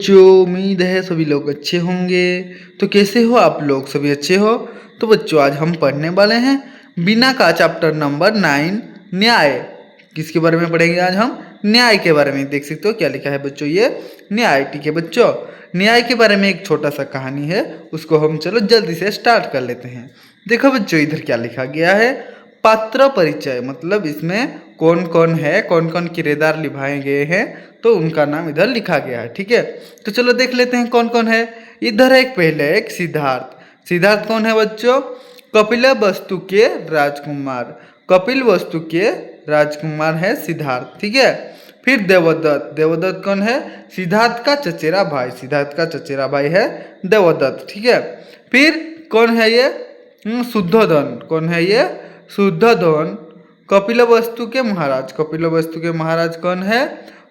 बच्चों उम्मीद है सभी लोग अच्छे होंगे। तो कैसे हो आप लोग? सभी अच्छे हो? तो बच्चों आज हम पढ़ने वाले हैं बीना का चैप्टर नंबर 9 न्याय। किसके बारे में पढ़ेंगे आज हम? न्याय के बारे में। देख सकते हो क्या लिखा है बच्चों, ये न्याय। ठीक है बच्चों, न्याय के बारे में एक छोटा सा कहानी है, उसको हम चलो जल्दी से स्टार्ट कर लेते हैं। देखो बच्चों इधर क्या लिखा गया है, पात्र परिचय। मतलब इसमें कौन कौन है, कौन कौन किरदार निभाए गए हैं, तो उनका नाम इधर लिखा गया है। ठीक है, तो चलो देख लेते हैं कौन कौन है। इधर एक पहले एक सिद्धार्थ। सिद्धार्थ कौन है बच्चों? कपिल वस्तु के राजकुमार। कपिल वस्तु के राजकुमार है सिद्धार्थ। ठीक है, फिर देवदत्त। देवदत्त कौन है? सिद्धार्थ का चचेरा भाई। सिद्धार्थ का चचेरा भाई है देवदत्त। ठीक है, फिर कौन है ये? शुद्धोधन। कौन है ये? शुद्धोधन कपिल वस्तु के महाराज। कपिल वस्तु के महाराज कौन है?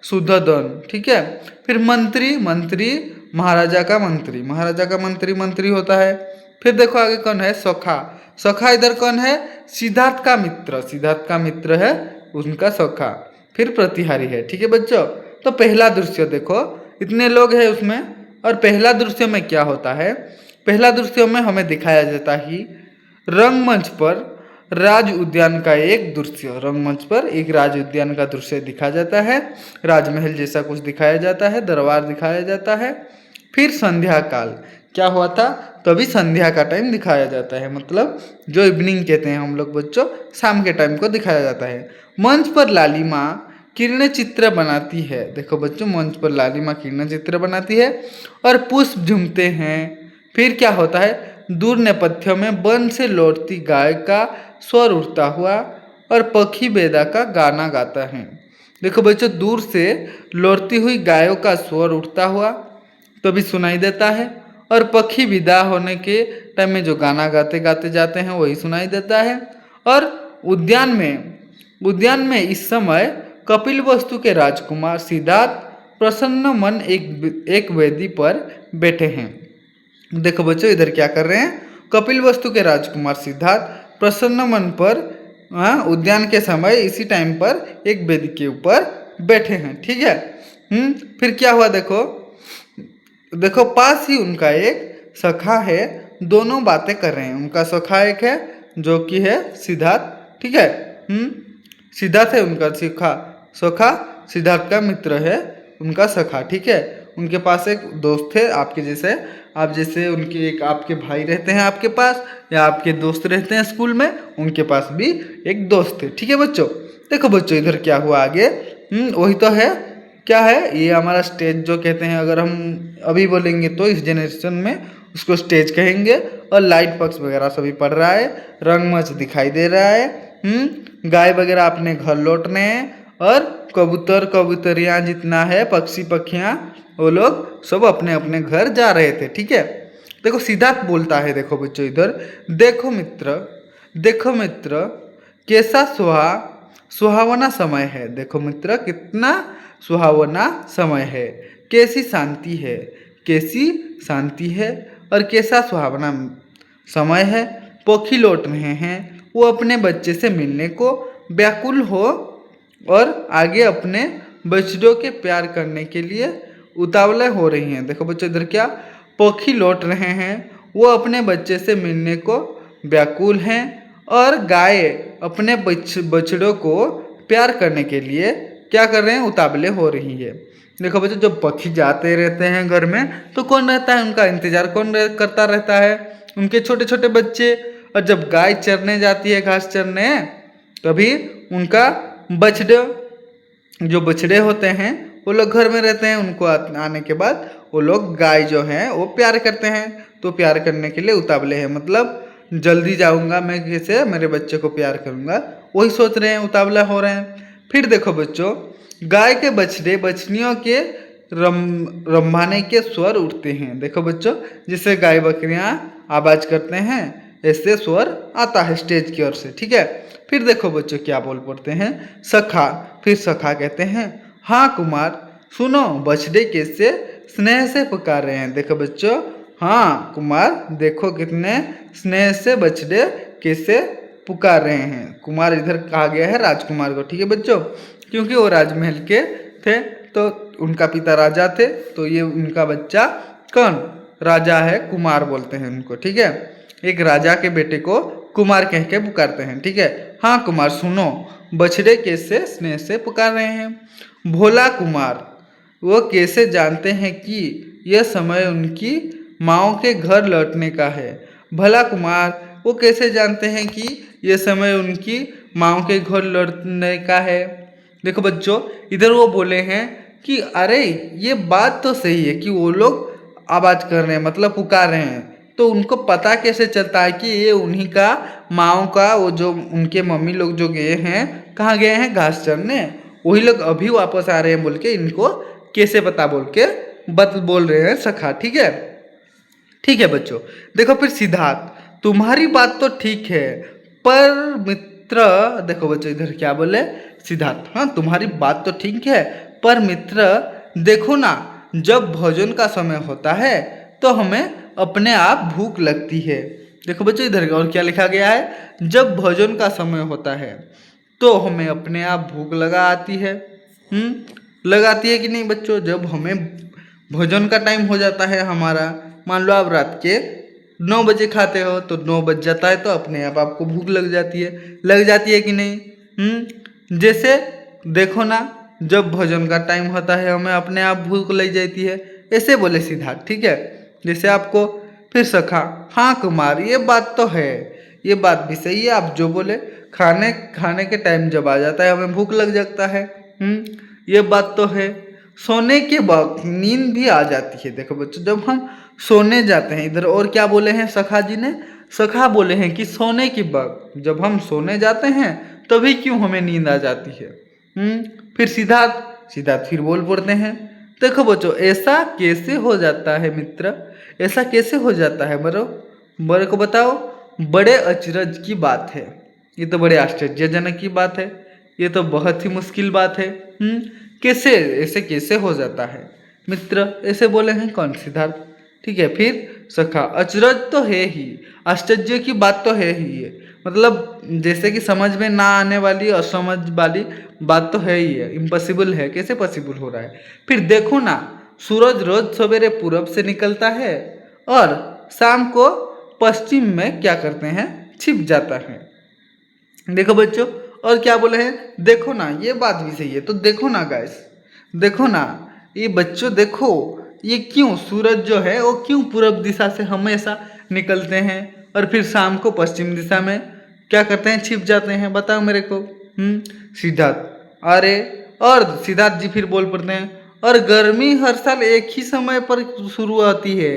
शुद्धोधन। ठीक है, फिर मंत्री। मंत्री महाराजा का मंत्री। महाराजा का मंत्री मंत्री होता है। फिर देखो आगे कौन है? सखा। सखा इधर कौन है? सिद्धार्थ का मित्र। सिद्धार्थ का मित्र है उनका सखा। फिर प्रतिहारी है। ठीक है बच्चों, तो पहला दृश्य देखो, इतने लोग हैं उसमें। और पहला दृश्य में क्या होता है? पहला दृश्य में हमें दिखाया जाता है रंगमंच पर राज उद्यान का एक दृश्य। रंगमंच पर एक राज उद्यान का दृश्य दिखाया जाता है। राजमहल जैसा कुछ दिखाया जाता है, दरबार दिखाया जाता है। फिर संध्या काल क्या हुआ था, तभी संध्या का टाइम दिखाया जाता है। मतलब जो इवनिंग कहते हैं हम लोग बच्चों, शाम के टाइम को दिखाया जाता है। मंच पर लालिमा किरण चित्र बनाती है। देखो बच्चों, मंच पर लालिमा किरण चित्र बनाती है और पुष्प झूमते हैं। फिर क्या होता है? दूर नेपथ्य में वन से लौटती गाय का स्वर उठता हुआ और पक्षी बेदा का गाना गाता है। देखो बच्चों, दूर से लौटती हुई गायों का स्वर उठता हुआ तभी सुनाई देता है, और पक्षी विदा होने के टाइम में जो गाना गाते गाते जाते हैं वही सुनाई देता है। और उद्यान में इस समय कपिल वस्तु के राजकुमार सिद्धार्थ प्रसन्न मन एक वेदी पर बैठे हैं। देखो बच्चों इधर क्या कर रहे हैं? कपिल वस्तु के राजकुमार सिद्धार्थ प्रसन्न मन पर उद्यान के समय इसी टाइम पर एक वेदी के ऊपर बैठे हैं। ठीक है, फिर क्या हुआ देखो, देखो पास ही उनका एक सखा है, दोनों बातें कर रहे हैं। उनका सखा एक है जो कि है सिद्धार्थ। ठीक है, सिद्धार्थ है उनका सखा। सखा सिद्धार्थ का मित्र है उनका सखा। ठीक है, उनके पास एक दोस्त है आपके जैसे। आप जैसे उनके एक आपके भाई रहते हैं आपके पास, या आपके दोस्त रहते हैं स्कूल में, उनके पास भी एक दोस्त है। ठीक है बच्चों, देखो बच्चों इधर क्या हुआ आगे, वही तो है। क्या है ये? हमारा स्टेज जो कहते हैं, अगर हम अभी बोलेंगे तो इस जनरेशन में उसको स्टेज कहेंगे। और लाइट पक्स वगैरह सभी पड़ रहा है, रंगमंच दिखाई दे रहा है। गाय वगैरह अपने घर लौटने हैं, और कबूतर कबूतरियाँ जितना है, पक्षी पक्षियाँ, वो लोग सब अपने अपने घर जा रहे थे। ठीक है, देखो सिद्धार्थ बोलता है, देखो बच्चों इधर, देखो मित्र कैसा सुहावना समय है। देखो मित्र कितना सुहावना समय है, कैसी शांति है और कैसा सुहावना समय है। पक्षी लौट रहे हैं, वो अपने बच्चे से मिलने को व्याकुल हो और आगे अपने बछड़ों के प्यार करने के लिए उतावले हो रही हैं। देखो बच्चों इधर क्या, पक्षी लौट रहे हैं, वो अपने बच्चे से मिलने को व्याकुल हैं, और गाय अपने बछड़ों को प्यार करने के लिए क्या कर रहे हैं? उतावले हो रही है। देखो बच्चों, जब पक्षी जाते रहते हैं घर में तो कौन रहता है? उनका इंतजार कौन करता रहता है? उनके छोटे छोटे बच्चे। और जब गाय चरने जाती है, घास चरने, तभी उनका जो बछड़े होते हैं वो लोग घर में रहते हैं। उनको आने के बाद वो लोग गाय जो हैं वो प्यार करते हैं, तो प्यार करने के लिए उतावले हैं। मतलब जल्दी जाऊंगा मैं, कैसे मेरे बच्चे को प्यार करूंगा, वही सोच रहे हैं, उतावला हो रहे हैं। फिर देखो बच्चों, गाय के बछड़े बछड़ियों के रंभाने के स्वर उठते हैं। देखो बच्चों, जिससे गाय बकरियां आवाज करते हैं, ऐसे स्वर आता है स्टेज की ओर से। ठीक है, फिर देखो बच्चों क्या बोल पड़ते हैं? सखा। फिर सखा कहते हैं, हाँ कुमार सुनो, बछड़े कैसे स्नेह से पुकार रहे हैं। देखो बच्चों, हाँ कुमार देखो कितने स्नेह से बछड़े कैसे पुकार रहे हैं। कुमार इधर कहा गया है राजकुमार को। ठीक है बच्चों, क्योंकि वो राजमहल के थे। तो उनका पिता राजा थे, तो ये उनका बच्चा कौन राजा है, कुमार बोलते हैं उनको, ठीक है। एक राजा के बेटे को कुमार कह के पुकारते हैं, ठीक है। हाँ कुमार सुनो, बछड़े कैसे स्नेह से पुकार रहे हैं। भोला कुमार वो कैसे जानते हैं कि यह समय उनकी माँओं के घर लौटने का है। भला कुमार वो कैसे जानते हैं कि यह समय उनकी माँओं के घर लौटने का है। देखो बच्चों, इधर वो बोले हैं कि अरे ये बात तो सही है कि वो लोग आवाज़ कर रहे हैं, मतलब पुकार रहे हैं, तो उनको पता कैसे चलता है कि ये उन्हीं का माँओं का, वो जो उनके मम्मी लोग जो गए हैं, कहाँ गए हैं, घास चरने, वही लोग अभी वापस आ रहे हैं बोल के इनको कैसे पता बोल के बोल रहे हैं सखा, ठीक है। ठीक है बच्चों, देखो फिर सिद्धार्थ, तुम्हारी बात तो ठीक है पर मित्र, देखो बच्चों इधर क्या बोले सिद्धार्थ, हाँ तुम्हारी बात तो ठीक है पर मित्र देखो ना, जब भोजन का समय होता है तो हमें अपने आप भूख लगती है। देखो बच्चों इधर और क्या लिखा गया है, जब भोजन का समय होता है तो हमें अपने आप भूख लगा आती है। लगाती है कि नहीं बच्चों। जब हमें भोजन का टाइम हो जाता है हमारा, मान लो आप रात के 9 बजे खाते हो तो 9 बज जाता है तो अपने आप आपको भूख लग जाती है कि नहीं। जैसे देखो ना, जब भोजन का टाइम होता है हमें अपने आप भूख लग जाती है, ऐसे बोले सिद्धार्थ, ठीक है। जैसे आपको फिर सखा, हाँ कुमार ये बात तो है, ये बात भी सही है आप जो बोले, खाने के टाइम जब आ जाता है हमें भूख लग जाता है। ये बात तो है। सोने के वक्त नींद भी आ जाती है। देखो बच्चों, जब हम सोने जाते हैं, इधर और क्या बोले हैं सखा जी ने, सखा बोले हैं कि सोने के वक्त जब हम सोने जाते हैं तभी क्यों हमें नींद आ जाती है। फिर सिद्धार्थ फिर बोल पड़ते हैं, देखो बच्चों ऐसा कैसे हो जाता है मित्र, ऐसा कैसे हो जाता है मेरे को बताओ। बड़े अचरज की बात है, ये तो बड़े आश्चर्यजनक की बात है, ये तो बहुत ही मुश्किल बात है। कैसे ऐसे कैसे हो जाता है मित्र, ऐसे बोले हैं कौन, सिद्धार्थ, ठीक है। फिर सखा, अचरज तो है ही, आश्चर्य की बात तो है ही ये, मतलब जैसे कि समझ में ना आने वाली, असमझ वाली बात तो है ही है, इम्पॉसिबल है, कैसे पॉसिबल हो रहा है। फिर देखो ना, सूरज रोज सवेरे पूरब से निकलता है और शाम को पश्चिम में क्या करते हैं, छिप जाता है। देखो बच्चों और क्या बोले हैं, देखो ना, ये बात भी सही है, तो देखो ना गाइस, देखो ना ये बच्चों, देखो ये क्यों सूरज जो है वो क्यों पूरब दिशा से हमेशा निकलते हैं और फिर शाम को पश्चिम दिशा में क्या करते हैं, छिप जाते हैं, बताओ मेरे को। सिद्धार्थ, अरे, और सिद्धार्थ जी फिर बोल पड़ते हैं, और गर्मी हर साल एक ही समय पर शुरू होती है।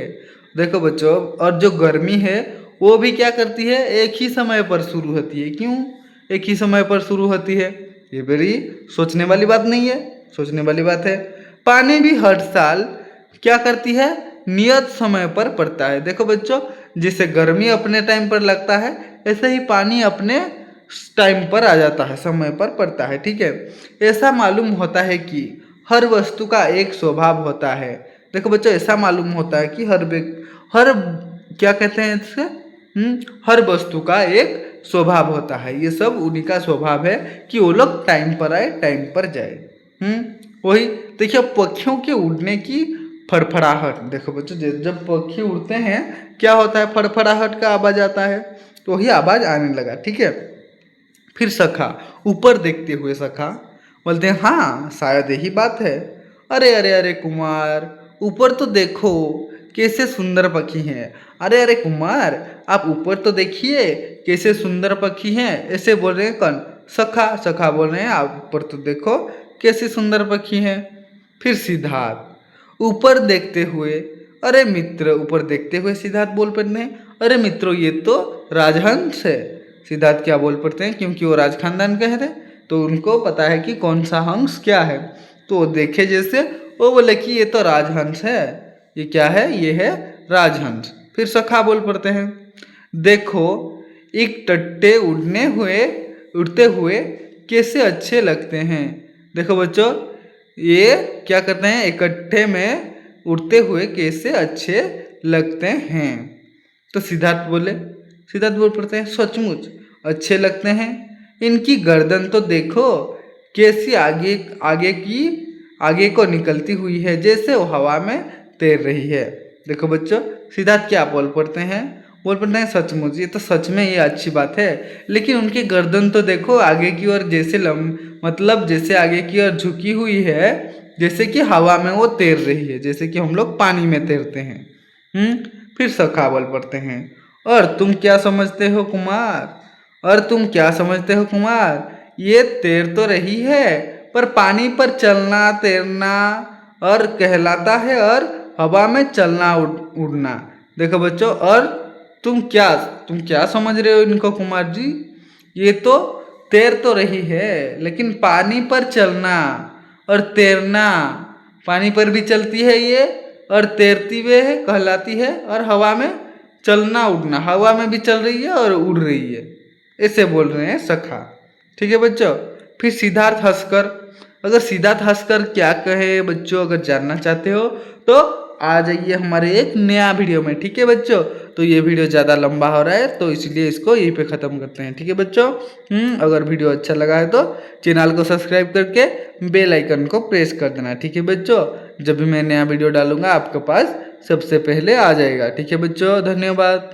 देखो बच्चों, और जो गर्मी है वो भी क्या करती है, एक ही समय पर शुरू होती है। क्यों एक ही समय पर शुरू होती है, ये बड़ी सोचने वाली बात नहीं है, सोचने वाली बात है। पानी भी हर साल क्या करती है, नियत समय पर पड़ता है। देखो बच्चों, जैसे गर्मी अपने टाइम पर लगता है ऐसे ही पानी अपने टाइम पर आ जाता है, समय पर पड़ता है, ठीक है। ऐसा मालूम होता है कि हर वस्तु का एक स्वभाव होता है। देखो बच्चों, ऐसा मालूम होता है कि हर क्या कहते हैं इससे, हर वस्तु का एक स्वभाव होता है। ये सब उन्हीं का स्वभाव है कि वो लोग टाइम पर आए, टाइम पर जाए। वही देखिए पक्षियों के उड़ने की फड़फड़ाहट। देखो बच्चों, जब पक्षी उड़ते हैं क्या होता है, फड़फड़ाहट का आवाज आता है, तो वही आवाज आने लगा, ठीक है। फिर सखा, ऊपर देखते हुए सखा बोलते हैं, हाँ शायद यही बात है। अरे अरे अरे कुमार, ऊपर तो देखो कैसे सुंदर पक्षी हैं। अरे अरे कुमार, आप ऊपर तो देखिए कैसे सुंदर पक्षी हैं, ऐसे बोल रहे हैं कौन, सखा बोल रहे हैं, आप ऊपर तो देखो कैसे सुंदर पक्षी हैं। फिर सिद्धार्थ, ऊपर देखते हुए, अरे मित्र, ऊपर देखते हुए सिद्धार्थ बोल पड़ते हैं, अरे मित्रों ये तो राजहंस है। सिद्धार्थ क्या बोल पड़ते हैं, क्योंकि वो राज खानदान के थे तो उनको पता है कि कौन सा हंस क्या है, तो देखे जैसे वो बोले कि ये तो राजहंस है, ये क्या है, ये है राजहंस। फिर सखा बोल पड़ते हैं, देखो एक टट्टे उड़ते हुए कैसे अच्छे लगते हैं। देखो बच्चों, ये क्या करते हैं, इकट्ठे में उड़ते हुए कैसे अच्छे लगते हैं। तो सिद्धार्थ बोल पड़ते हैं, सचमुच अच्छे लगते हैं। इनकी गर्दन तो देखो कैसी आगे को निकलती हुई है, जैसे वो हवा में तैर रही है। देखो बच्चों, सिद्धार्थ क्या बोल पड़ते हैं, बोल पड़ते हैं सचमुच, ये तो सच में ये अच्छी बात है। लेकिन उनकी गर्दन तो देखो आगे की ओर जैसे मतलब जैसे आगे की ओर झुकी हुई है, जैसे कि हवा में वो तैर रही है, जैसे कि हम लोग पानी में तैरते हैं। फिर सखा बोल पड़ते हैं, और तुम क्या समझते हो कुमार, और तुम क्या समझते हो कुमार, ये तैर तो रही है, पर पानी पर चलना तैरना और कहलाता है, और हवा में चलना उड़ना। देखो बच्चों, और तुम क्या समझ रहे हो इनको कुमार जी, ये तो तैर तो रही है, लेकिन पानी पर चलना और तैरना, पानी पर भी चलती है ये और तैरती हुए है कहलाती है, और हवा में चलना उड़ना, हवा में भी चल रही है और उड़ रही है, ऐसे बोल रहे हैं सखा। ठीक है बच्चों। फिर सिद्धार्थ हंसकर, अगर सिद्धार्थ हंसकर क्या कहे बच्चों, अगर जानना चाहते हो तो आ जाइए हमारे एक नया वीडियो में। ठीक है बच्चों, तो ये वीडियो ज़्यादा लंबा हो रहा है तो इसलिए इसको यहीं पे ख़त्म करते हैं। ठीक है बच्चों, अगर वीडियो अच्छा लगा है तो चैनल को सब्सक्राइब करके बेल आइकन को प्रेस कर देना। ठीक है बच्चों, जब भी मैं नया वीडियो डालूंगा आपके पास सबसे पहले आ जाएगा। ठीक है बच्चों, धन्यवाद।